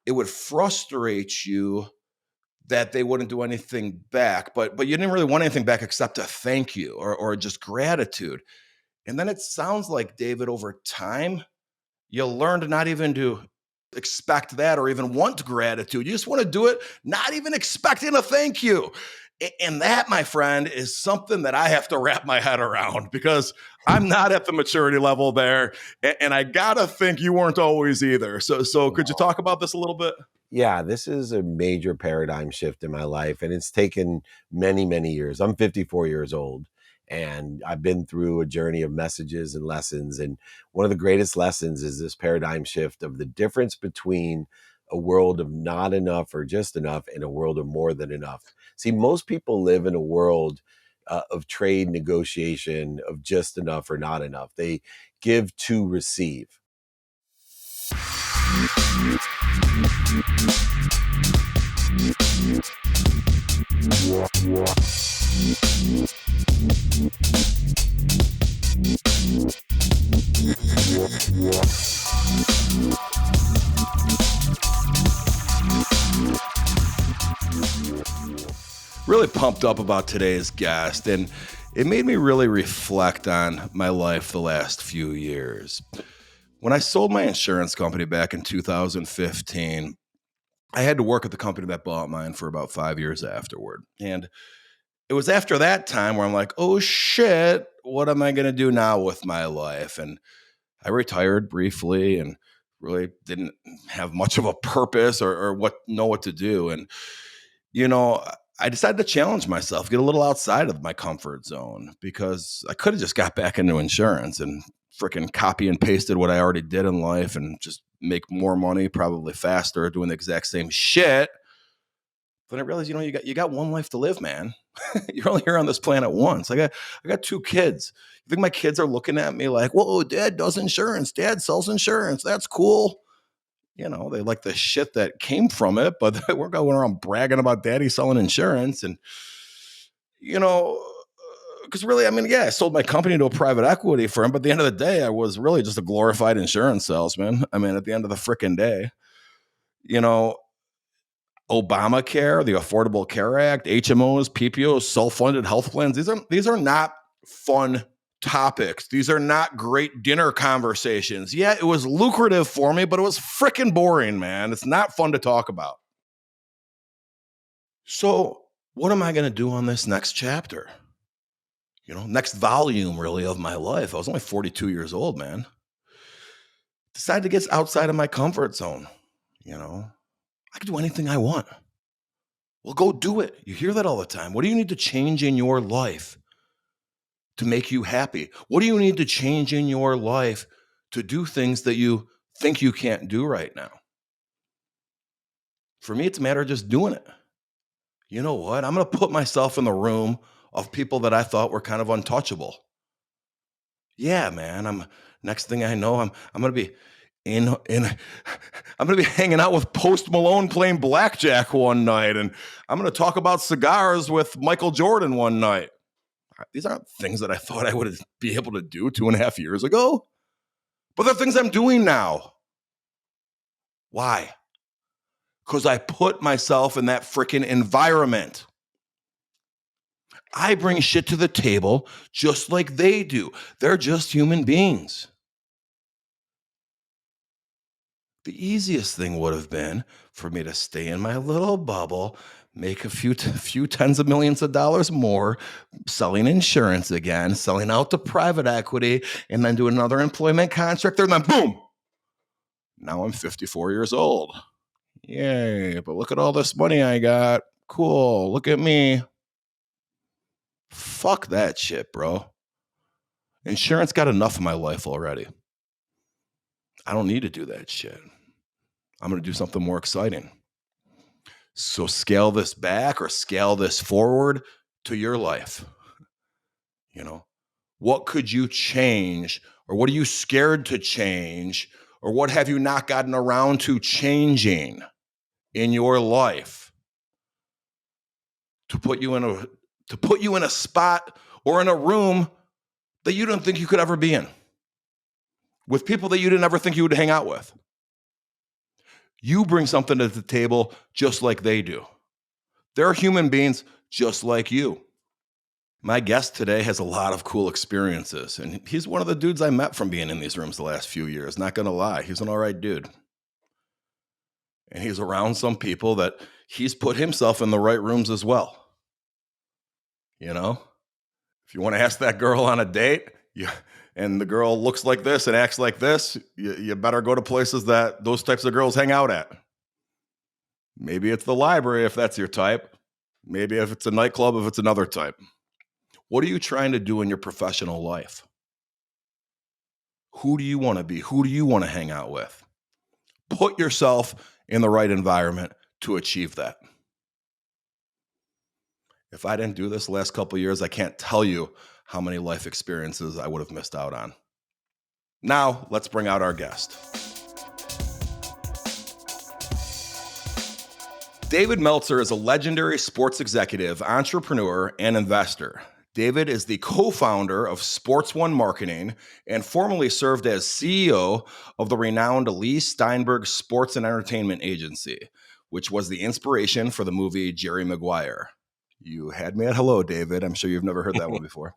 it would frustrate you that they wouldn't do anything back, but you didn't really want anything back except a thank you or just gratitude. And then it sounds like, David, over time, you learned not even to expect that or even want gratitude. You just want to do it, not even expecting a thank you. And that, my friend, is something that I have to wrap my head around because I'm not at the maturity level there. And I gotta think you weren't always either. So could you talk about this a little bit? Yeah, this is a major paradigm shift in my life, and it's taken many, many years. I'm 54 years old, and I've been through a journey of messages and lessons. And one of the greatest lessons is this paradigm shift of the difference between a world of not enough or just enough and a world of more than enough. See, most people live in a world of trade negotiation, of just enough or not enough. They give to receive. Really pumped up about today's guest, and it made me really reflect on my life the last few years. When I sold my insurance company back in 2015, I had to work at the company that bought mine for about 5 years afterward. And it was after that time where I'm like, oh shit, what am I going to do now with my life? And I retired briefly and really didn't have much of a purpose or know what to do. And, you know, I decided to challenge myself, get a little outside of my comfort zone because I could have just got back into insurance and freaking copy and pasted what I already did in life and just make more money, probably faster, doing the exact same shit. But I realized, you got one life to live, man. You're only here on this planet once. I got two kids. You think my kids are looking at me like, whoa, dad does insurance. Dad sells insurance. That's cool. They like the shit that came from it, but we're going around bragging about daddy selling insurance. And, because really, I sold my company to a private equity firm, but at the end of the day, I was really just a glorified insurance salesman. At the end of the freaking day, Obamacare, the Affordable Care Act, HMOs, PPOs, self-funded health plans, these are not fun topics. These are not great dinner conversations. Yeah, it was lucrative for me, but it was freaking boring, man. It's not fun to talk about. So, what am I going to do on this next chapter? Next volume, really, of my life. I was only 42 years old, man. Decided to get outside of my comfort zone. I could do anything I want. Well, go do it. You hear that all the time. What do you need to change in your life to make you happy? What do you need to change in your life to do things that you think you can't do right now? For me, it's a matter of just doing it. You know what? I'm going to put myself in the room of people that I thought were kind of untouchable. Yeah, man. Next thing I know, I'm going to be I'm going to be hanging out with Post Malone playing blackjack one night, and I'm going to talk about cigars with Michael Jordan one night. These aren't things that I thought I would be able to do 2.5 years ago, but they're things I'm doing now. Why? Because I put myself in that freaking environment. I bring shit to the table just like they do. They're just human beings. The easiest thing would have been for me to stay in my little bubble, make a few tens of millions of dollars more, selling insurance again, selling out to private equity, and then do another employment contract. And then boom, now I'm 54 years old. Yay, but look at all this money I got. Cool, look at me. Fuck that shit, bro. Insurance got enough of my life already. I don't need to do that shit. I'm going to do something more exciting. So scale this back or scale this forward to your life. What could you change, or what are you scared to change, or what have you not gotten around to changing in your life to put you in a spot or in a room that you didn't think you could ever be in, with people that you didn't ever think you would hang out with? You bring something to the table just like they do. They're human beings just like you. My guest today has a lot of cool experiences, and he's one of the dudes I met from being in these rooms the last few years. Not gonna lie, he's an all right dude. And he's around some people that he's put himself in the right rooms as well. You know, if you want to ask that girl on a date, and the girl looks like this and acts like this, you better go to places that those types of girls hang out at. Maybe it's the library if that's your type. Maybe if it's a nightclub, if it's another type. What are you trying to do in your professional life? Who do you want to be? Who do you want to hang out with? Put yourself in the right environment to achieve that. If I didn't do this the last couple of years, I can't tell you how many life experiences I would have missed out on. Now, let's bring out our guest. David Meltzer is a legendary sports executive, entrepreneur, and investor. David is the co-founder of Sports One Marketing and formerly served as CEO of the renowned Lee Steinberg Sports and Entertainment Agency, which was the inspiration for the movie Jerry Maguire. You had me at hello, David. I'm sure you've never heard that one before.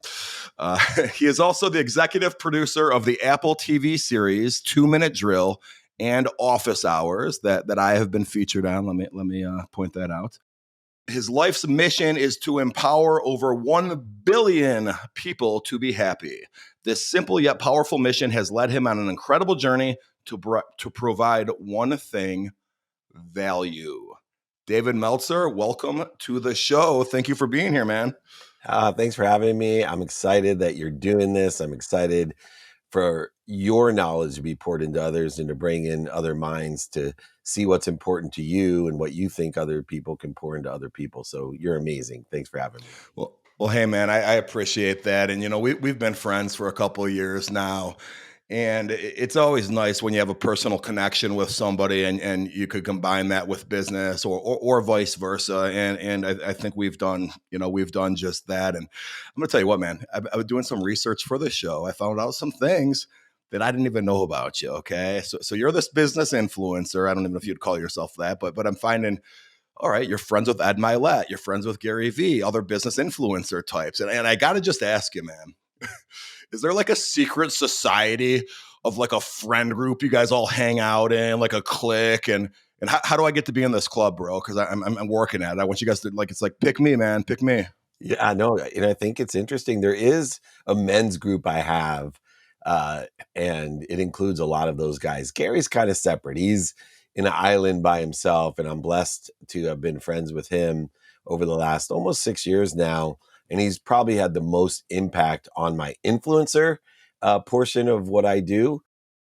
He is also the executive producer of the Apple TV series 2 Minute Drill and Office Hours that I have been featured on. Let me point that out. His life's mission is to empower over 1 billion people to be happy. This simple yet powerful mission has led him on an incredible journey to provide one thing: value. David Meltzer, welcome to the show. Thank you for being here, man. Thanks for having me. I'm excited that you're doing this. I'm excited for your knowledge to be poured into others and to bring in other minds to see what's important to you and what you think other people can pour into other people. So you're amazing. Thanks for having me. Well, hey, man, I appreciate that. And, we've been friends for a couple of years now. And it's always nice when you have a personal connection with somebody and you could combine that with business or vice versa. And I think we've done just that. And I'm going to tell you what, man, I was doing some research for this show. I found out some things that I didn't even know about you. Okay. So you're this business influencer. I don't even know if you'd call yourself that, but I'm finding, all right, you're friends with Ed Mylett. You're friends with Gary Vee, other business influencer types. And I got to just ask you, man, is there like a secret society of like a friend group you guys all hang out in, like a clique? And how do I get to be in this club, bro? Because I'm working at it. I want you guys to it's like, pick me, man, pick me. Yeah, I know. And I think it's interesting. There is a men's group I have, and it includes a lot of those guys. Gary's kind of separate. He's in an island by himself, and I'm blessed to have been friends with him over the last almost 6 years now. And he's probably had the most impact on my influencer portion of what I do.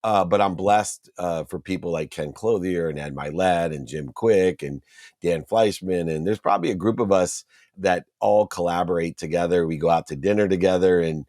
But I'm blessed for people like Ken Clothier and Ed Mylett and Jim Quick and Dan Fleischman. And there's probably a group of us that all collaborate together. We go out to dinner together, and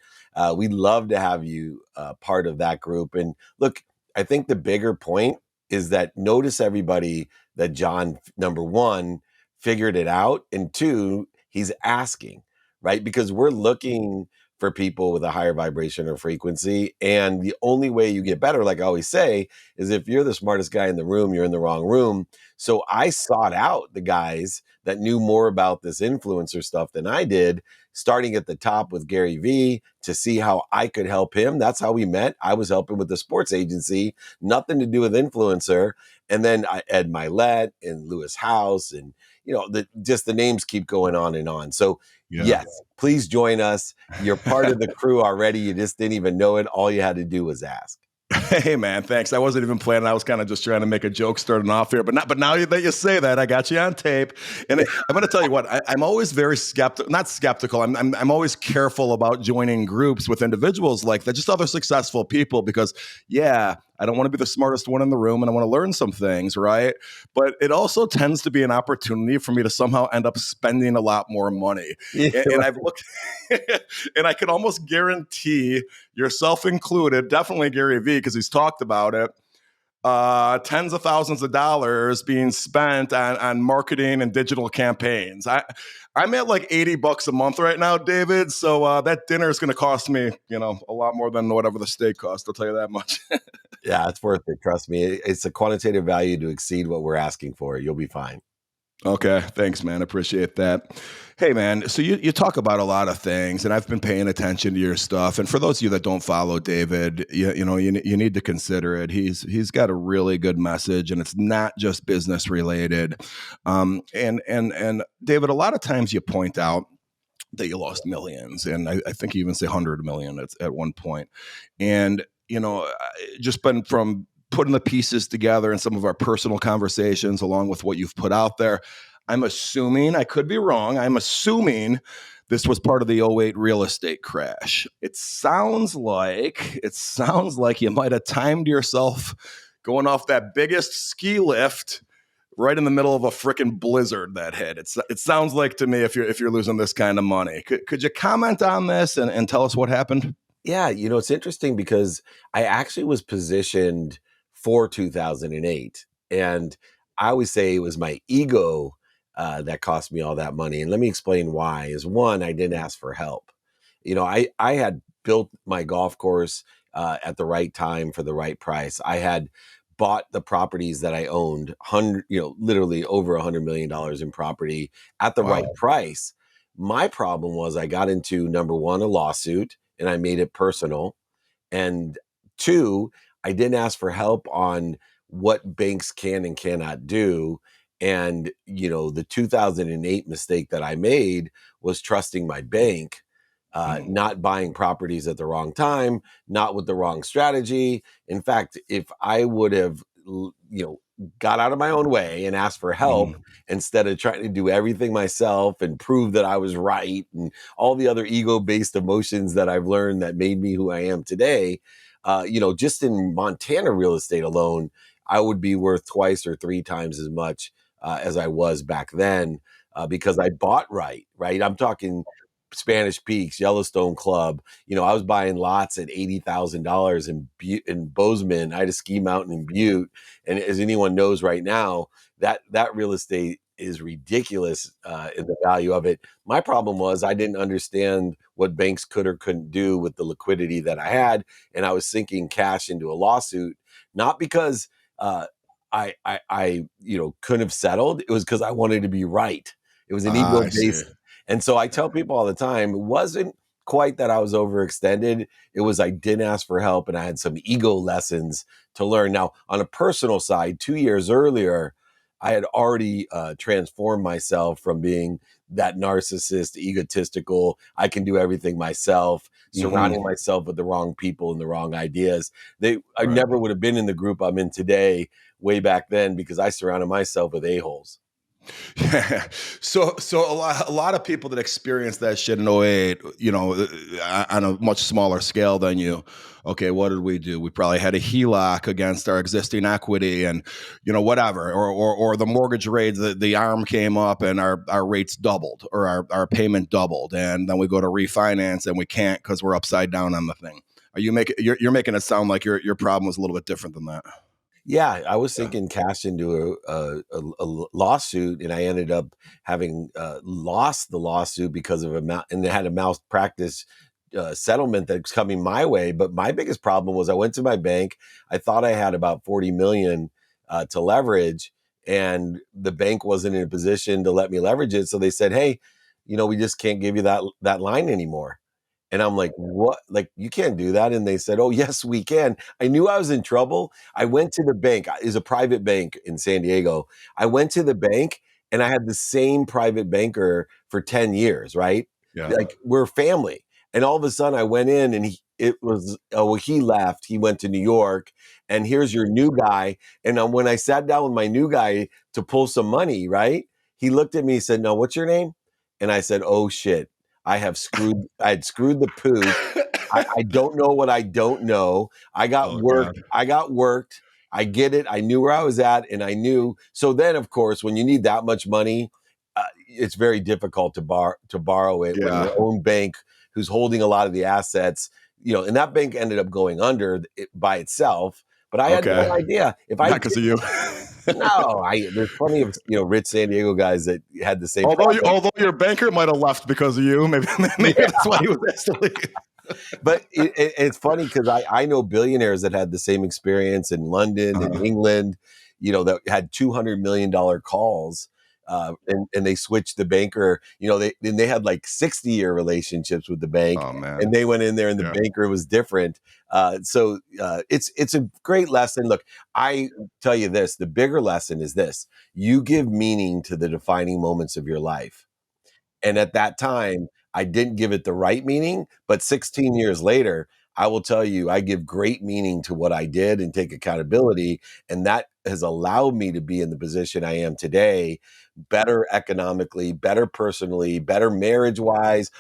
we'd love to have you part of that group. And look, I think the bigger point is that notice everybody that John, number one, figured it out. And two, he's asking, right? Because we're looking for people with a higher vibration or frequency. And the only way you get better, like I always say, is if you're the smartest guy in the room, you're in the wrong room. So I sought out the guys that knew more about this influencer stuff than I did, starting at the top with Gary Vee to see how I could help him. That's how we met. I was helping with the sports agency, nothing to do with influencer. And then Ed Mylett and Lewis House and, just the names keep going on and on. So yes, please join us. You're part of the crew already. You just didn't even know it. All you had to do was ask. Hey, man, thanks. I wasn't even planning. I was kind of just trying to make a joke starting off here. But now that you say that, I got you on tape. And I'm going to tell you what, I'm always very skeptical. Not skeptical. I'm always careful about joining groups with individuals like that, just other successful people, because, I don't want to be the smartest one in the room and I want to learn some things, right? But it also tends to be an opportunity for me to somehow end up spending a lot more money. And I've looked, and I can almost guarantee, yourself included, definitely Gary Vee, because he's talked about it, tens of thousands of dollars being spent on marketing and digital campaigns. I'm at like $80 a month right now, David. So that dinner is going to cost me, a lot more than whatever the steak cost. I'll tell you that much. Yeah, it's worth it. Trust me. It's a quantitative value to exceed what we're asking for. You'll be fine. Okay, thanks, man. Appreciate that. Hey, man. So you talk about a lot of things, and I've been paying attention to your stuff. And for those of you that don't follow David, you need to consider it. He's got a really good message, and it's not just business related. And David, a lot of times you point out that you lost millions, and I think you even say 100 million at one point. And just been from putting the pieces together in some of our personal conversations, along with what you've put out there. I'm assuming, I could be wrong, I'm assuming this was part of the '08 real estate crash. It sounds like you might have timed yourself going off that biggest ski lift right in the middle of a freaking blizzard that hit. It sounds like to me, if you're losing this kind of money. Could you comment on this and tell us what happened? Yeah, it's interesting because I actually was positioned for 2008. And I always say it was my ego that cost me all that money. And let me explain why. Is one, I didn't ask for help. I had built my golf course at the right time for the right price. I had bought the properties that I owned, literally over $100 million in property at the right Wow. price. My problem was I got into, number one, a lawsuit, and I made it personal. And two, I didn't ask for help on what banks can and cannot do. And, the 2008 mistake that I made was trusting my bank, not buying properties at the wrong time, not with the wrong strategy. In fact, if I would have, got out of my own way and asked for help Mhm. instead of trying to do everything myself and prove that I was right and all the other ego-based emotions that I've learned that made me who I am today, just in Montana real estate alone, I would be worth twice or three times as much as I was back then because I bought right, right? I'm talking Spanish Peaks, Yellowstone Club. I was buying lots at $80,000 in Bozeman. I had a ski mountain in Butte, and as anyone knows right now, that real estate is ridiculous in the value of it. My problem was I didn't understand what banks could or couldn't do with the liquidity that I had, and I was sinking cash into a lawsuit, not because I couldn't have settled. It was because I wanted to be right. It was an ego I see. based, and so I tell people all the time, it wasn't quite that I was overextended. It was I didn't ask for help, and I had some ego lessons to learn. Now, on a personal side, 2 years earlier, I had already transformed myself from being that narcissist, egotistical, I can do everything myself, surrounding Hmm. myself with the wrong people and the wrong ideas. I Right. never would have been in the group I'm in today way back then because I surrounded myself with a-holes. Yeah. So a lot of people that experience that shit in '08, on a much smaller scale than you. Okay, what did we do? We probably had a HELOC against our existing equity, and whatever, or the mortgage rate, the arm came up and our rates doubled, or our payment doubled, and then we go to refinance and we can't because we're upside down on the thing. You're making it sound like your problem was a little bit different than that. Yeah, I was Yeah. thinking cash into a lawsuit, and I ended up having lost the lawsuit because of and it had a malpractice settlement that's coming my way. But my biggest problem was I went to my bank. I thought I had about 40 million to leverage, and the bank wasn't in a position to let me leverage it. So they said, "Hey, we just can't give you that line anymore." And I'm like, "What? Like, you can't do that?" And they said, "Oh, yes, we can." I knew I was in trouble. I went to the bank. Is a private bank in San Diego. I went to the bank and I had the same private banker for 10 years, right? Yeah. Like, we're family. And all of a sudden I went in and he left. He went to New York, and here's your new guy. And when I sat down with my new guy to pull some money, right? He looked at me and said, "No, what's your name?" And I said, "Oh shit. I had screwed the pooch. I don't know what I don't know. I got Oh worked. God. I got worked. I get it. I knew where I was at, and I knew. So then, of course, when you need that much money, it's very difficult to borrow it when Yeah. your own bank, who's holding a lot of the assets, and that bank ended up going under by itself. But I had Okay. no idea if I Not did. because of you. No, there's plenty of rich San Diego guys that had the same although problem. although your banker might have left because of you, maybe maybe that's why he was asked to leave. But it's funny because I know billionaires that had the same experience in London and Uh-huh. England, that had $200 million calls. And they switched the banker. They had like 60-year relationships with the bank, Oh and man. they went in there, and the Yeah. banker was different. It's a great lesson. Look, I tell you this: the bigger lesson is this: you give meaning to the defining moments of your life. And at that time, I didn't give it the right meaning, but 16 years later, I will tell you, I give great meaning to what I did and take accountability. And that has allowed me to be in the position I am today, better economically, better personally, better marriage wise.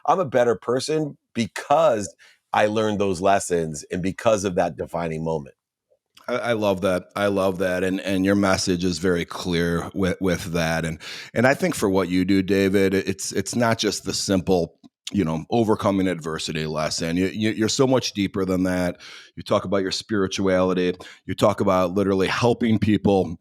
I'm a better person because I learned those lessons and because of that defining moment. I love that. I love that, and your message is very clear with that, and I think for what you do, David, it's not just the simple, overcoming adversity lesson. You're so much deeper than that. You talk about your spirituality. You talk about literally helping people.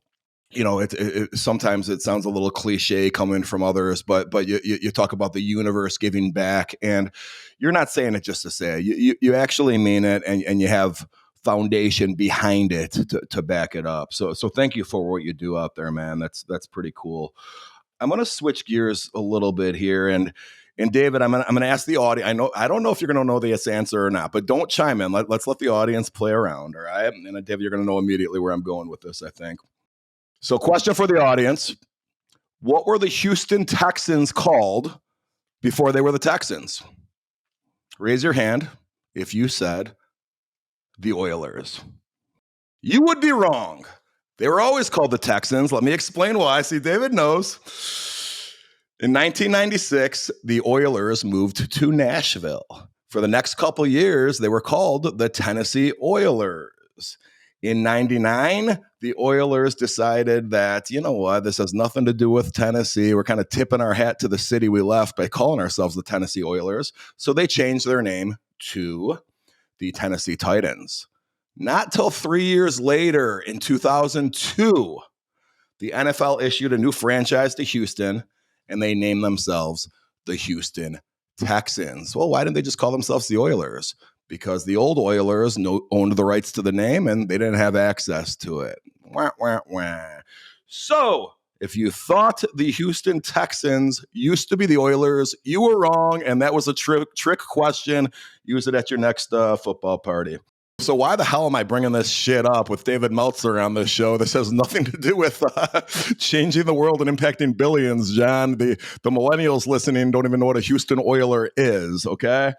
Sometimes it sounds a little cliche coming from others, but you talk about the universe giving back, and you're not saying it just to say it. You actually mean it, and you have foundation behind it to back it up. So thank you for what you do out there, man. That's pretty cool. I'm gonna switch gears a little bit here, and David, I'm gonna ask the audience. I don't know if you're gonna know this answer or not, but don't chime in. Let's let the audience play around, all right? And David, you're gonna know immediately where I'm going with this, I think. So, question for the audience: what were the Houston Texans called before they were the Texans? Raise your hand if you said the Oilers. You would be wrong. They were always called the Texans. Let me explain why. See, David knows. In 1996, the Oilers moved to Nashville. For the next couple years, they were called the Tennessee Oilers. In 99, the Oilers decided that, you know what, this has nothing to do with Tennessee. We're kind of tipping our hat to the city we left by calling ourselves the Tennessee Oilers. So they changed their name to the Tennessee Titans. Not till 3 years later, in 2002, the NFL issued a new franchise to Houston, and they named themselves the Houston Texans. Well, why didn't they just call themselves the Oilers? Because the old Oilers owned the rights to the name, and they didn't have access to it. Wah, wah, wah. So, if you thought the Houston Texans used to be the Oilers, you were wrong, and that was a trick question. Use it at your next football party. So why the hell am I bringing this shit up with David Meltzer on this show? This has nothing to do with changing the world and impacting billions, John. The millennials listening don't even know what a Houston Oiler is, okay?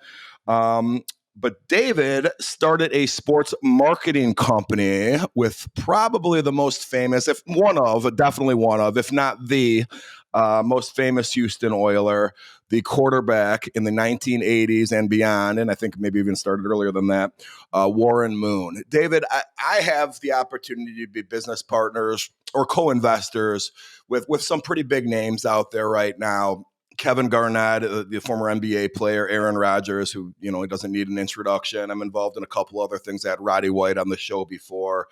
But David started a sports marketing company with probably the most famous, definitely one of, if not the most famous Houston Oiler, the quarterback in the 1980s and beyond, and I think maybe even started earlier than that, Warren Moon. David, I have the opportunity to be business partners or co-investors with some pretty big names out there right now. Kevin Garnett, the former NBA player, Aaron Rodgers, who, he doesn't need an introduction. I'm involved in a couple other things. I had Roddy White on the show before.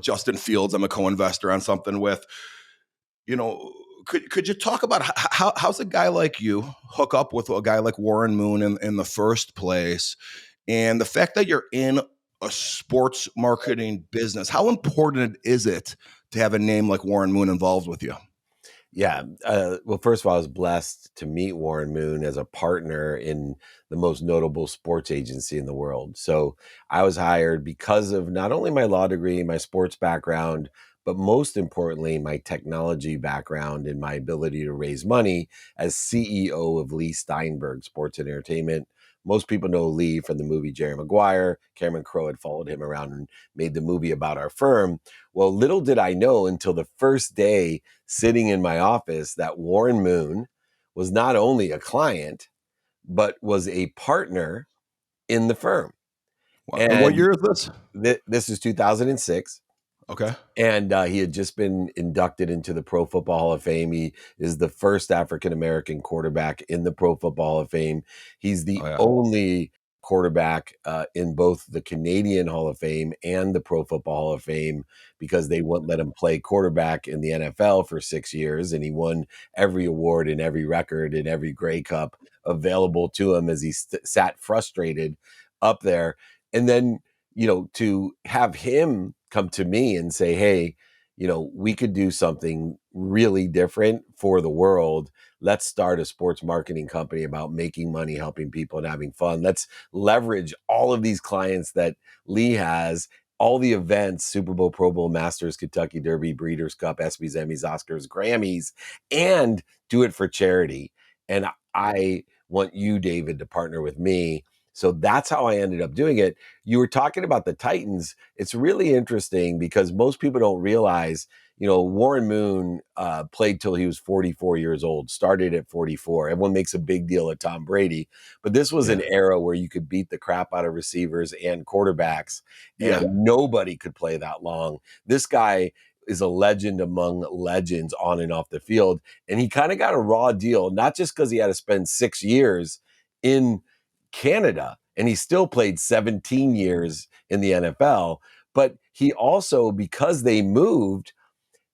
Justin Fields, I'm a co-investor on something with. Could you talk about how's a guy like you hook up with a guy like Warren Moon in the first place? And the fact that you're in a sports marketing business, how important is it to have a name like Warren Moon involved with you? Yeah. Well, first of all, I was blessed to meet Warren Moon as a partner in the most notable sports agency in the world. So I was hired because of not only my law degree, my sports background, but most importantly, my technology background and my ability to raise money as CEO of Lee Steinberg Sports and Entertainment. Most people know Lee from the movie Jerry Maguire. Cameron Crowe had followed him around and made the movie about our firm. Well, little did I know until the first day sitting in my office that Warren Moon was not only a client, but was a partner in the firm. And what And year is this? this is 2006. Okay. And he had just been inducted into the Pro Football Hall of Fame. He is the first African American quarterback in the Pro Football Hall of Fame. He's the Oh, yeah. only quarterback in both the Canadian Hall of Fame and the Pro Football Hall of Fame because they wouldn't let him play quarterback in the NFL for 6 years. And he won every award and every record and every Grey Cup available to him as he sat frustrated up there. And then, to have him come to me and say, hey, we could do something really different for the world. Let's start a sports marketing company about making money, helping people, and having fun. Let's leverage all of these clients that Lee has, all the events, Super Bowl, Pro Bowl, Masters, Kentucky Derby, Breeders' Cup, ESPYs, Emmys, Oscars, Grammys, and do it for charity. And I want you, David, to partner with me. So that's how I ended up doing it. You were talking about the Titans. It's really interesting because most people don't realize, Warren Moon played till he was 44 years old, started at 44. Everyone makes a big deal of Tom Brady, but this was an era where you could beat the crap out of receivers and quarterbacks, and nobody could play that long. This guy is a legend among legends on and off the field. And he kind of got a raw deal, not just because he had to spend 6 years in Canada and he still played 17 years in the NFL, but he also, because they moved,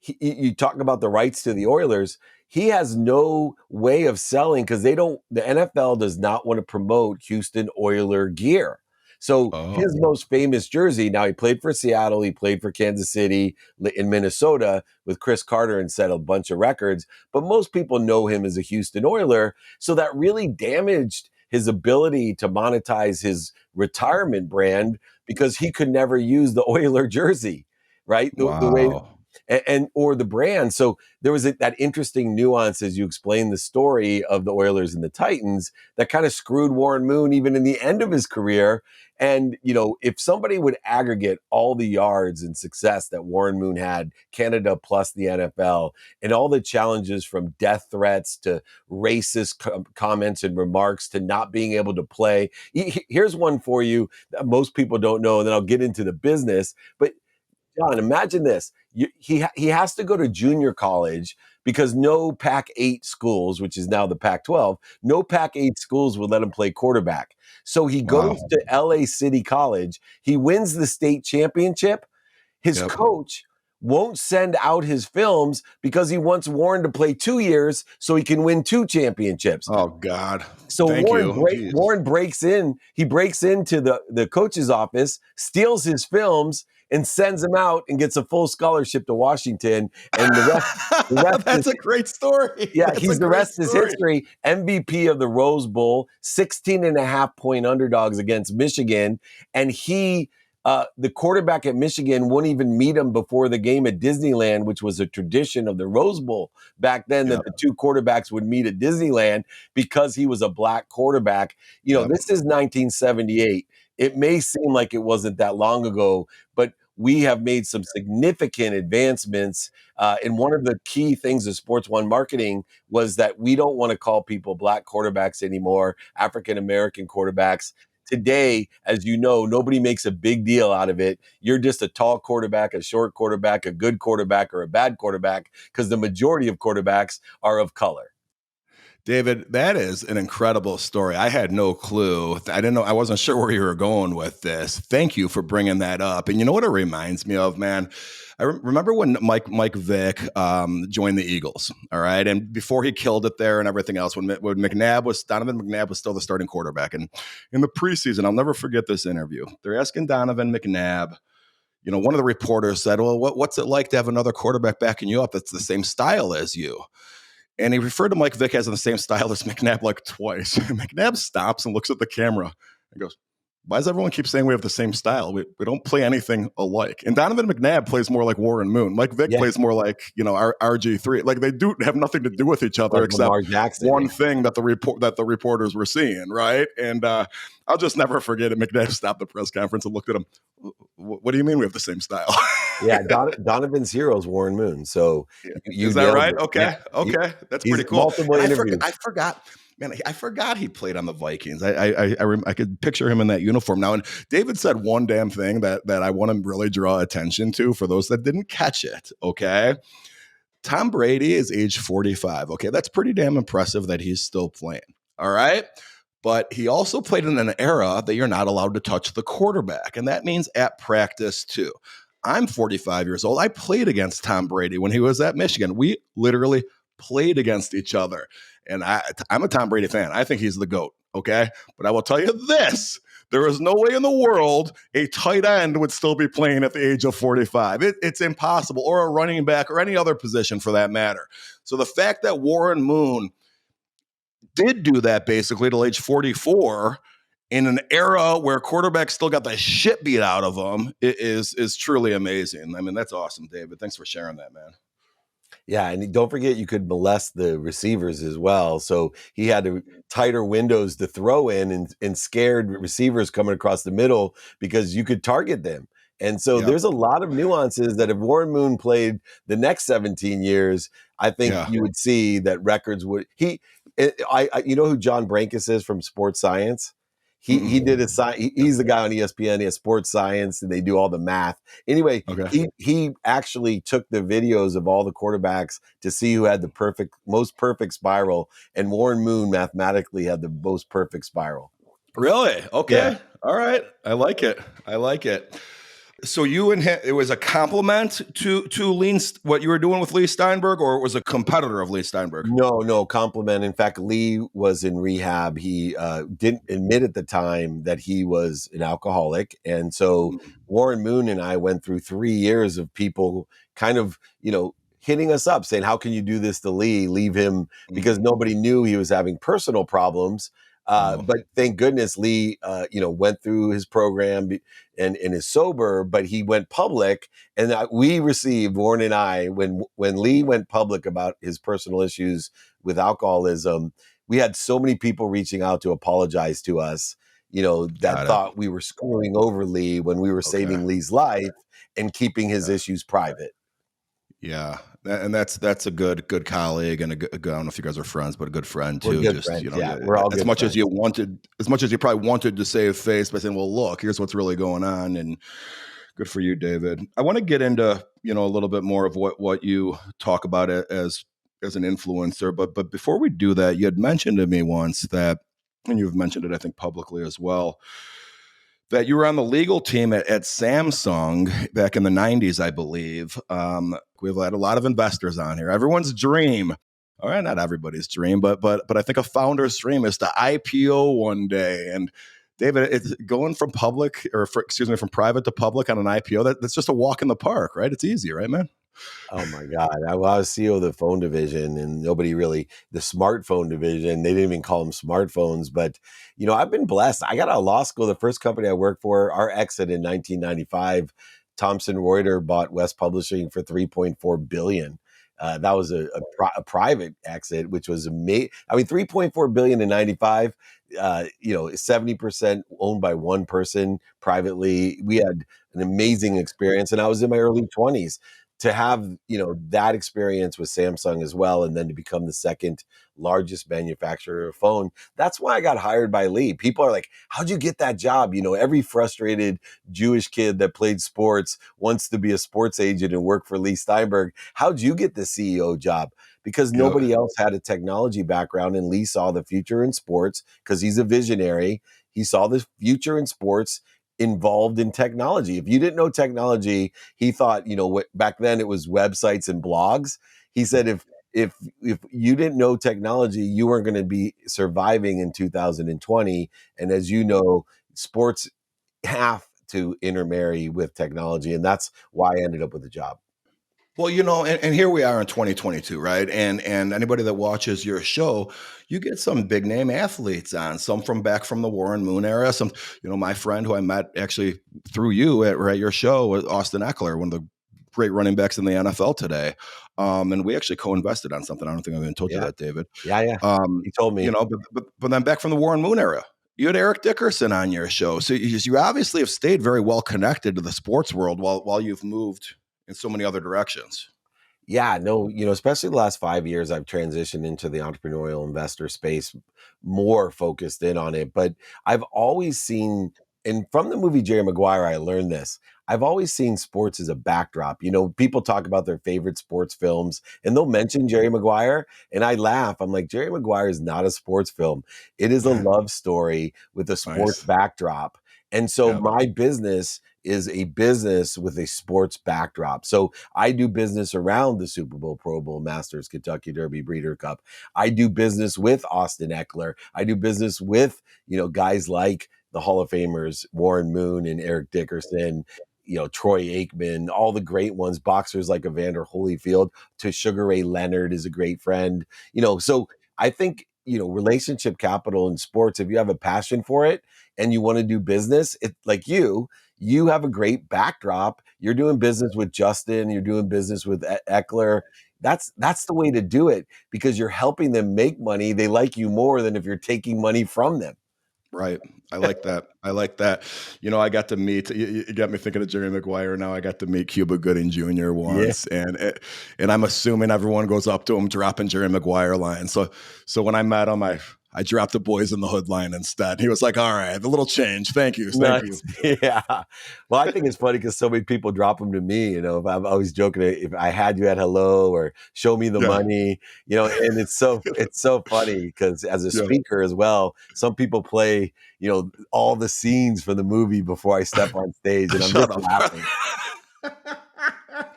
you talk about the rights to the Oilers. He has no way of selling because the NFL does not want to promote Houston Oiler gear. So his most famous jersey, now he played for Seattle, he played for Kansas City, in Minnesota with Chris Carter and set a bunch of records, but most people know him as a Houston Oiler. So that really damaged his ability to monetize his retirement brand because he could never use the Oiler jersey, right? The way or the brand. So there was that interesting nuance as you explained the story of the Oilers and the Titans that kind of screwed Warren Moon even in the end of his career. And, if somebody would aggregate all the yards and success that Warren Moon had, Canada plus the NFL, and all the challenges from death threats to racist comments and remarks to not being able to play. Here's one for you that most people don't know, and then I'll get into the business. But John, imagine this. He has to go to junior college because no Pac-8 schools, which is now the Pac-12, no Pac-8 schools would let him play quarterback. So he goes to LA City College. He wins the state championship. His coach won't send out his films because he wants Warren to play 2 years so he can win 2 championships. Oh, God. So Warren breaks in. He breaks into the coach's office, steals his films, and sends him out and gets a full scholarship to Washington. And the rest that's a great story. Yeah, the rest is history. MVP of the Rose Bowl, 16.5-point underdogs against Michigan. And the quarterback at Michigan wouldn't even meet him before the game at Disneyland, which was a tradition of the Rose Bowl back then, that the two quarterbacks would meet at Disneyland because he was a black quarterback. This is 1978. It may seem like it wasn't that long ago, but we have made some significant advancements. And one of the key things of Sports One marketing was that we don't want to call people black quarterbacks anymore, African-American quarterbacks. Today, as you know, nobody makes a big deal out of it. You're just a tall quarterback, a short quarterback, a good quarterback, or a bad quarterback, because the majority of quarterbacks are of color. David, that is an incredible story. I had no clue. I didn't know. I wasn't sure where you were going with this. Thank you for bringing that up. And you know what it reminds me of, man? I remember when Mike Vick joined the Eagles, all right? And before he killed it there and everything else, when Donovan McNabb was still the starting quarterback. And in the preseason, I'll never forget this interview. They're asking Donovan McNabb, one of the reporters said, well, what's it like to have another quarterback backing you up that's the same style as you? And he referred to Mike Vick as in the same style as McNabb like twice. McNabb stops and looks at the camera and goes, why does everyone keep saying we have the same style? We don't play anything alike. And Donovan McNabb plays more like Warren Moon. Mike Vick plays more like, RG3. Like they do have nothing to do with each other except one thing that the reporters were seeing, right? And I'll just never forget it. McNabb stopped the press conference and looked at him. What do you mean we have the same style? Donovan's hero is Warren Moon. So is that right? Okay. That's pretty cool. Multiple interviews. I forgot. Man, I forgot he played on the Vikings. I could picture him in that uniform now. And David said one damn thing that I want to really draw attention to for those that didn't catch it. Okay. Tom Brady is age 45. Okay. That's pretty damn impressive that he's still playing. All right. but he also played in an era that you're not allowed to touch the quarterback. And that means at practice too. I'm 45 years old. I played against Tom Brady when he was at Michigan. We literally played against each other. And I'm a Tom Brady fan. I think he's the GOAT. Okay. But I will tell you this, there is no way in the world a tight end would still be playing at the age of 45. It's impossible, or a running back or any other position for that matter. So the fact that Warren Moon did do that basically till age 44 in an era where quarterbacks still got the shit beat out of them is truly amazing. I mean, that's awesome, David. Thanks for sharing that, man. Yeah, and don't forget you could molest the receivers as well. So he had tighter windows to throw in and scared receivers coming across the middle because you could target them. And so Yep. there's a lot of nuances that if Warren Moon played the next 17 years, I think Yeah. you would see that records would you know who John Brankus is from Sports Science? He did he's the guy on ESPN, he has Sports Science, and they do all the math. Anyway, Okay. he actually took the videos of all the quarterbacks to see who had the most perfect spiral, and Warren Moon mathematically had the most perfect spiral. Really? Yeah. Okay. All right. I like it. I like it. So you and him, it was a compliment to what you were doing with Lee Steinberg, or it was a competitor of Lee Steinberg? No compliment. In fact, Lee was in rehab. He didn't admit at the time that he was an alcoholic. And so Warren Moon and I went through 3 years of people kind of, hitting us up saying, how can you do this to Lee? Leave him, because nobody knew he was having personal problems. But thank goodness Lee, went through his program and is sober, but he went public. And we received, Warren and I, when Lee went public about his personal issues with alcoholism, we had so many people reaching out to apologize to us, that thought we were screwing over Lee when we were saving Lee's life and keeping his issues private. Yeah, and that's a good colleague and a good. I don't know if you guys are friends, but a good friend too. We're good friends. We're all as much as you wanted, as much as you probably wanted to save face by saying, "Well, look, here's what's really going on," and good for you, David. I want to get into a little bit more of what you talk about as an influencer, but before we do that, you had mentioned to me once that, and you've mentioned it, I think, publicly as well, that you were on the legal team at Samsung back in the 90s, I believe. We've had a lot of investors on here. Everyone's dream, all right, not everybody's dream, but I think a founder's dream is to IPO one day. And David, it's going from from private to public on an IPO. That's just a walk in the park, right? It's easy, right, man? Oh my God. I was CEO of the phone division, and nobody really, the smartphone division, they didn't even call them smartphones. But, I've been blessed. I got out of law school. The first company I worked for, our exit in 1995, Thomson Reuters bought West Publishing for $3.4 billion. That was a private exit, which was amazing. I mean, $3.4 billion in 95, 70% owned by one person privately. We had an amazing experience, and I was in my early 20s. To have that experience with Samsung as well, and then to become the second largest manufacturer of phone, that's why I got hired by Lee. People are like, how'd you get that job? Every frustrated Jewish kid that played sports wants to be a sports agent and work for Lee Steinberg. How'd you get the CEO job? Because nobody else had a technology background, and Lee saw the future in sports because he's a visionary. He saw the future in sports involved in technology. If you didn't know technology, he thought, back then it was websites and blogs. He said if you didn't know technology, you weren't going to be surviving in 2020. And as you know, sports have to intermarry with technology, and that's why I ended up with the job. Well, and here we are in 2022, right? And anybody that watches your show, you get some big name athletes on, some from back from the Warren Moon era. Some, my friend who I met actually through you at your show was Austin Eckler, one of the great running backs in the NFL today. And we actually co-invested on something. I don't think I've even told you that, David. Yeah. He told me. But then back from the Warren Moon era, you had Eric Dickerson on your show. So you obviously have stayed very well connected to the sports world while you've moved in so many other directions. Yeah, no, especially the last 5 years, I've transitioned into the entrepreneurial investor space, more focused in on it. But I've always seen And from the movie Jerry Maguire, I learned this. I've always seen sports as a backdrop. People talk about their favorite sports films and they'll mention Jerry Maguire. And I laugh. I'm like, Jerry Maguire is not a sports film. It is a love story with a sports Nice. backdrop. And so Yep. my business is a business with a sports backdrop. So I do business around the Super Bowl, Pro Bowl, Masters, Kentucky Derby, Breeder Cup. I do business with Austin Eckler. I do business with, guys like the Hall of Famers, Warren Moon and Eric Dickerson, Troy Aikman, all the great ones, boxers like Evander Holyfield, to Sugar Ray Leonard is a great friend. So I think, relationship capital in sports, if you have a passion for it and you want to do business, it like you have a great backdrop. You're doing business with Justin, you're doing business with Eckler. That's the way to do it because you're helping them make money. They like you more than if you're taking money from them. Right. I like that. I like that. I got to meet. You got me thinking of Jerry Maguire. Now I got to meet Cuba Gooding Jr. Yeah. once, and I'm assuming everyone goes up to him dropping Jerry Maguire lines. So when I met him, I dropped the Boys in the Hood line instead. He was like, "All right, the little change. Thank you, thank you." Nice. Yeah. Well, I think it's funny because so many people drop them to me. If I'm always joking, if I had you at hello or show me the Yeah. money, and it's so funny because as a Yeah. speaker as well, some people play, all the scenes from the movie before I step on stage, and I'm just Shut up. laughing.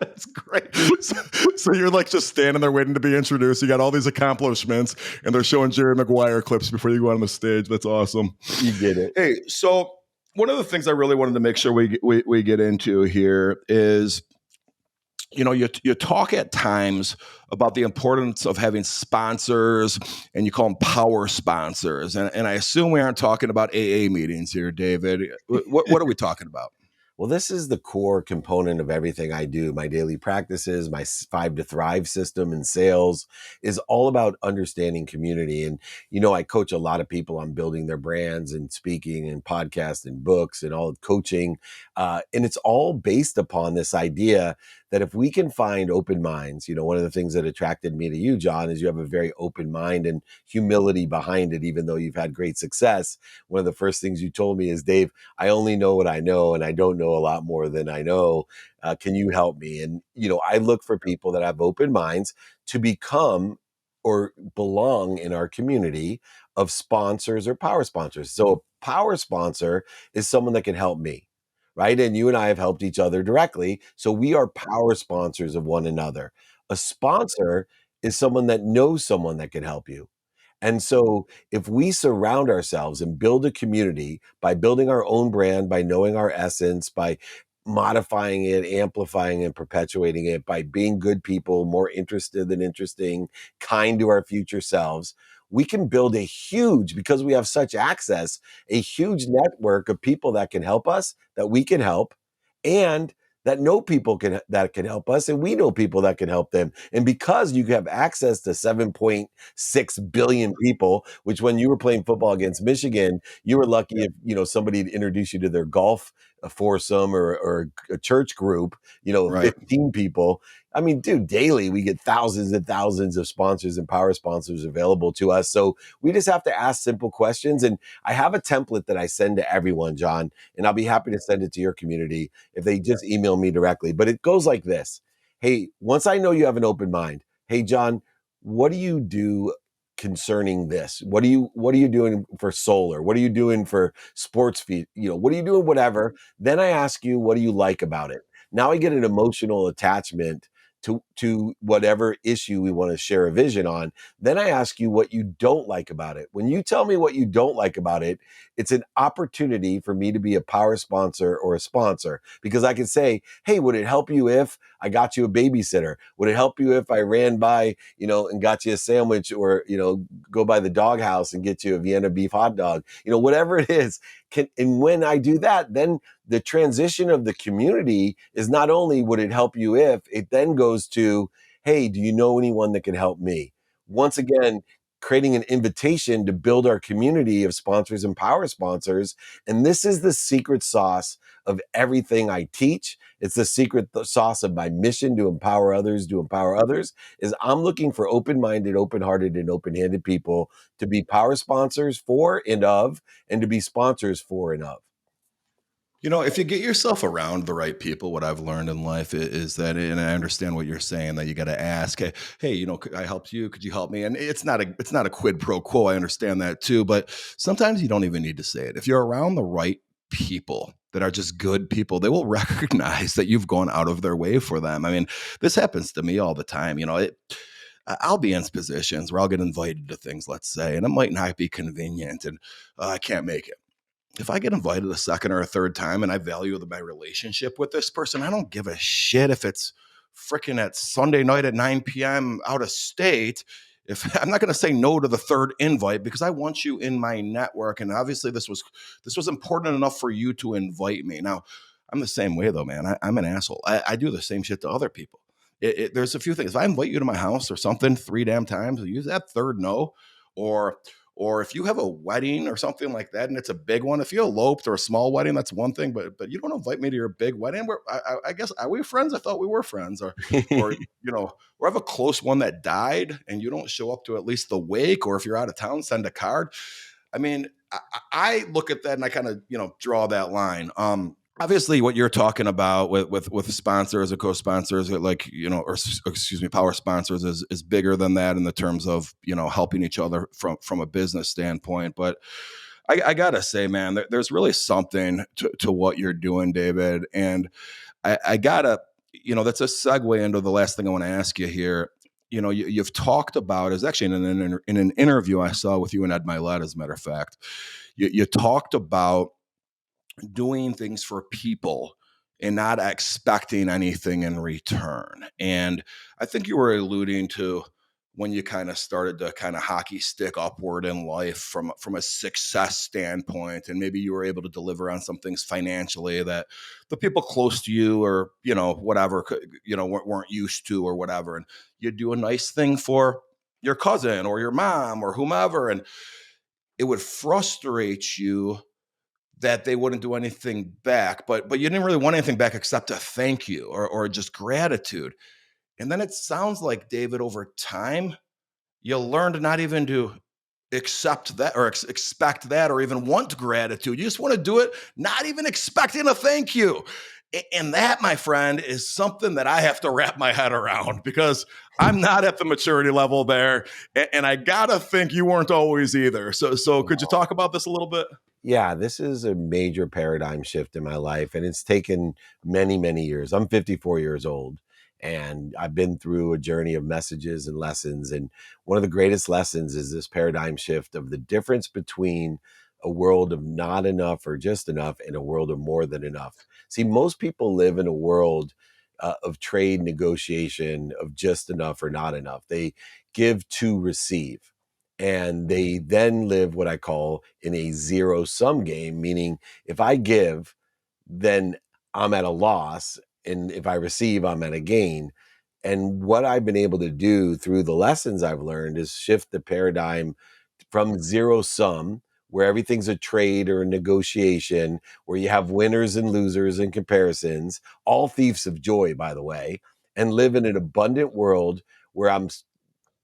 That's great. So you're like just standing there waiting to be introduced. You got all these accomplishments, and they're showing Jerry Maguire clips before you go on the stage. That's awesome. You get it. Hey, so one of the things I really wanted to make sure we get into here is, you talk at times about the importance of having sponsors, and you call them power sponsors. And I assume we aren't talking about AA meetings here, David. What are we talking about? Well, this is the core component of everything I do. My daily practices, my Five to Thrive system in sales is all about understanding community. And, I coach a lot of people on building their brands and speaking and podcasts and books and all coaching. And it's all based upon this idea that if we can find open minds, one of the things that attracted me to you, John, is you have a very open mind and humility behind it, even though you've had great success. One of the first things you told me is, Dave, I only know what I know, and I don't know a lot more than I know. Can you help me? And, I look for people that have open minds to become or belong in our community of sponsors or power sponsors. So a power sponsor is someone that can help me, right? And you and I have helped each other directly. So we are power sponsors of one another. A sponsor is someone that knows someone that can help you. And so if we surround ourselves and build a community by building our own brand, by knowing our essence, by modifying it, amplifying and perpetuating it, by being good people, more interested than interesting, kind to our future selves, we can build a huge, because we have such access, a huge network of people that can help us, that we can help, and that know people that can help us, and we know people that can help them. And because you have access to 7.6 billion people, which when you were playing football against Michigan, you were lucky if somebody would introduce you to their golf foursome or a church group, Right. 15 people. I mean, dude, daily we get thousands and thousands of sponsors and power sponsors available to us. So we just have to ask simple questions. And I have a template that I send to everyone, John, and I'll be happy to send it to your community if they just email me directly. But it goes like this. Hey, once I know you have an open mind, hey, John, what do you do concerning this? What are you doing for solar? What are you doing for sports feed? What are you doing? Whatever. Then I ask you, what do you like about it? Now I get an emotional attachment to whatever issue we want to share a vision on. Then I ask you what you don't like about it. When you tell me what you don't like about it, it's an opportunity for me to be a power sponsor or a sponsor, because I can say, hey, would it help you if I got you a babysitter? Would it help you if I ran by, and got you a sandwich, or, go by the doghouse and get you a Vienna beef hot dog? Whatever it is. And when I do that, then the transition of the community is not only would it help you if, it then goes to, hey, do you know anyone that can help me? Once again, creating an invitation to build our community of sponsors and power sponsors. And this is the secret sauce of everything I teach. It's the secret sauce of my mission to empower others, is I'm looking for open-minded, open-hearted, and open-handed people to be power sponsors for and of, and to be sponsors for and of. If you get yourself around the right people, what I've learned in life is that, and I understand what you're saying, that you got to ask, hey, could I help you? Could you help me? And it's not a quid pro quo. I understand that too, but sometimes you don't even need to say it. If you're around the right people that are just good people, they will recognize that you've gone out of their way for them. I mean, this happens to me all the time. I'll be in positions where I'll get invited to things, let's say, and it might not be convenient, and I can't make it. If I get invited a second or a third time and I value my relationship with this person, I don't give a shit if it's freaking at Sunday night at 9 p.m. out of state. If I'm not going to say no to the third invite because I want you in my network, and obviously this was important enough for you to invite me. Now, I'm the same way though, man. I'm an asshole. I do the same shit to other people. There's a few things. If I invite you to my house or something 3 damn times, you use that third no, or or if you have a wedding or something like that and it's a big one, if you eloped or a small wedding, that's one thing. But you don't invite me to your big wedding. I guess, are we friends? I thought we were friends. Or or have a close one that died and you don't show up to at least the wake. Or if you're out of town, send a card. I mean, I look at that and I kind of draw that line. Obviously what you're talking about with sponsors or co-sponsors, like excuse me, power sponsors is bigger than that in the terms of helping each other from a business standpoint. But I gotta say, man, there's really something to what you're doing, David. And I gotta, that's a segue into the last thing I want to ask you here. You've talked about, is actually in an interview I saw with you and Ed Milet, as a matter of fact. You talked about doing things for people and not expecting anything in return. And I think you were alluding to when you kind of started to kind of hockey stick upward in life from a success standpoint, and maybe you were able to deliver on some things financially that the people close to you or whatever weren't used to or whatever, and you do a nice thing for your cousin or your mom or whomever, and it would frustrate you that they wouldn't do anything back, but you didn't really want anything back except a thank you or just gratitude. And then it sounds like, David, over time, you learned not even to accept that or expect that or even want gratitude. You just want to do it, not even expecting a thank you. And that, my friend, is something that I have to wrap my head around because I'm not at the maturity level there. And I got to think you weren't always either. So could you talk about this a little bit? Yeah, this is a major paradigm shift in my life, and it's taken many, many years. I'm 54 years old, and I've been through a journey of messages and lessons. And one of the greatest lessons is this paradigm shift of the difference between a world of not enough or just enough and a world of more than enough. See, most people live in a world of trade negotiation, of just enough or not enough. They give to receive. And they then live what I call in a zero sum game, meaning if I give, then I'm at a loss. And if I receive, I'm at a gain. And what I've been able to do through the lessons I've learned is shift the paradigm from zero sum, where everything's a trade or a negotiation, where you have winners and losers and comparisons, all thieves of joy, by the way, and live in an abundant world where I'm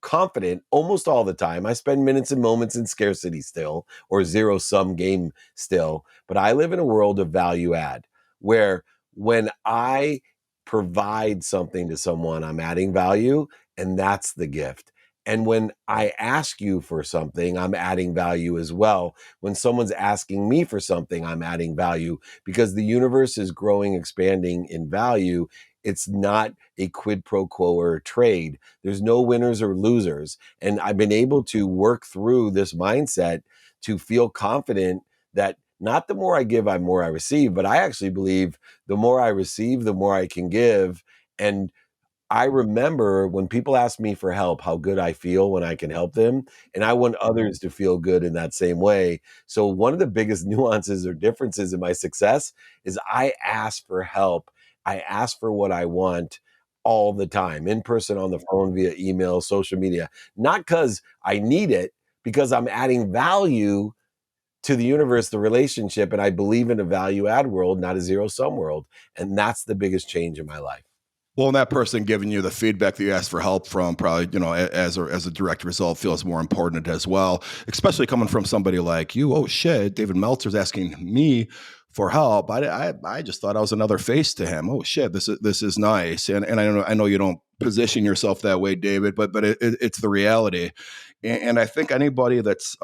confident almost all the time. I spend minutes and moments in scarcity still, or zero sum game still, but I live in a world of value add where when I provide something to someone, I'm adding value, and that's the gift. And when I ask you for something, I'm adding value as well. When someone's asking me for something, I'm adding value because the universe is growing, expanding in value. It's not a quid pro quo or a trade. There's no winners or losers. And I've been able to work through this mindset to feel confident that not the more I give, the more I receive, but I actually believe the more I receive, the more I can give. And I remember when people ask me for help, how good I feel when I can help them. And I want others to feel good in that same way. So one of the biggest nuances or differences in my success is I ask for help. I ask for what I want all the time, in person, on the phone, via email, social media, not because I need it, because I'm adding value to the universe, the relationship. And I believe in a value add world, not a zero sum world. And that's the biggest change in my life. Well, and that person giving you the feedback that you asked for help from probably, as a direct result feels more important as well, especially coming from somebody like you. Oh shit, David Meltzer's asking me for help. I just thought I was another face to him. Oh shit, this is nice. And I know you don't position yourself that way, David, but it's the reality. And I think anybody that's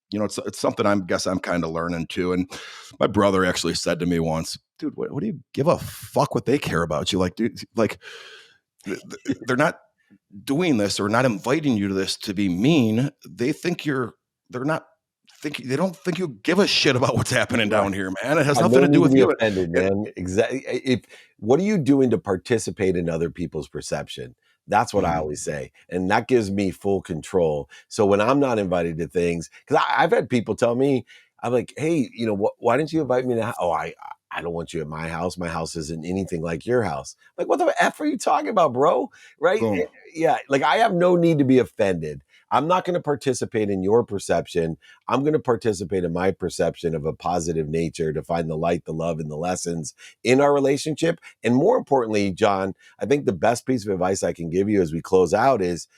it's something I'm kind of learning too. And my brother actually said to me once, dude, what do you give a fuck what they care about you? Like, dude, like they're not doing this or not inviting you to this to be mean. They don't think you give a shit about what's happening down here, man. It has nothing to do with you. Offended, man. Exactly. What are you doing to participate in other people's perception? That's what I always say. And that gives me full control. So when I'm not invited to things, because I've had people tell me, I'm like, hey, why didn't you invite me to? I don't want you at my house. My house isn't anything like your house. Like, what the F are you talking about, bro? Right? Boom. Yeah. Like, I have no need to be offended. I'm not going to participate in your perception. I'm going to participate in my perception of a positive nature to find the light, the love, and the lessons in our relationship. And more importantly, John, I think the best piece of advice I can give you as we close out is,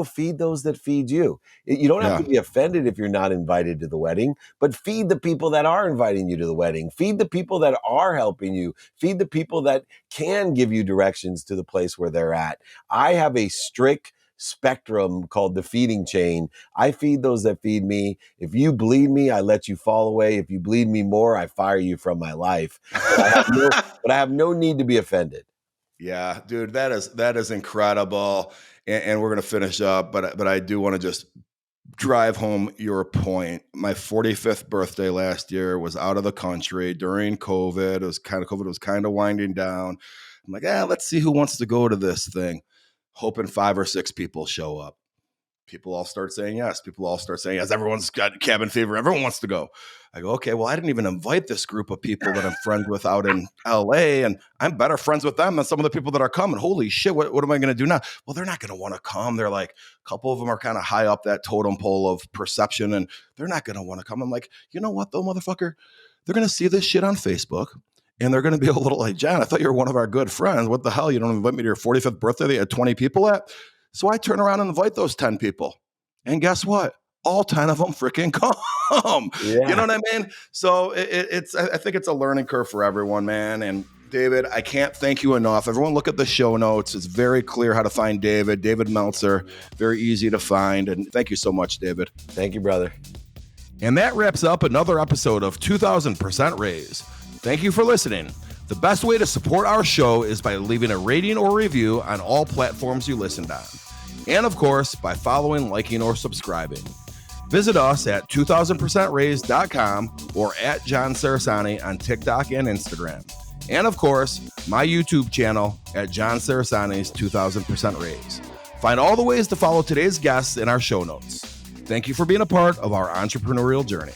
feed those that feed you. You don't have to be offended if you're not invited to the wedding, but feed the people that are inviting you to the wedding. Feed the people that are helping you. Feed the people that can give you directions to the place where they're at. I have a strict spectrum called the feeding chain. I feed those that feed me. If you bleed me, I let you fall away. If you bleed me more, I fire you from my life. But I have no need to be offended. Yeah, dude, that is incredible. And we're going to finish up, but I do want to just drive home your point. My 45th birthday last year was out of the country during COVID. COVID was kind of winding down. I'm like, let's see who wants to go to this thing. Hoping 5 or 6 people show up. People all start saying yes. Everyone's got cabin fever. Everyone wants to go. I go, okay, well, I didn't even invite this group of people that I'm friends with out in LA, and I'm better friends with them than some of the people that are coming. Holy shit, what am I going to do now? Well, they're not going to want to come. They're like, a couple of them are kind of high up that totem pole of perception, and they're not going to want to come. I'm like, you know what, though, motherfucker? They're going to see this shit on Facebook, and they're going to be a little like, John, I thought you were one of our good friends. What the hell? You don't invite me to your 45th birthday that you had 20 people at? So I turn around and invite those 10 people. And guess what? All 10 of them freaking come. Yeah. You know what I mean? So I think it's a learning curve for everyone, man. And David, I can't thank you enough. Everyone look at the show notes. It's very clear how to find David Meltzer. Very easy to find. And thank you so much, David. Thank you, brother. And that wraps up another episode of 2000% Raise. Thank you for listening. The best way to support our show is by leaving a rating or review on all platforms you listened on. And of course, by following, liking, or subscribing. Visit us at 2000percentraised.com or at John Sarasani on TikTok and Instagram. And of course, my YouTube channel at John Sarasani's 2000% Raise. Find all the ways to follow today's guests in our show notes. Thank you for being a part of our entrepreneurial journey.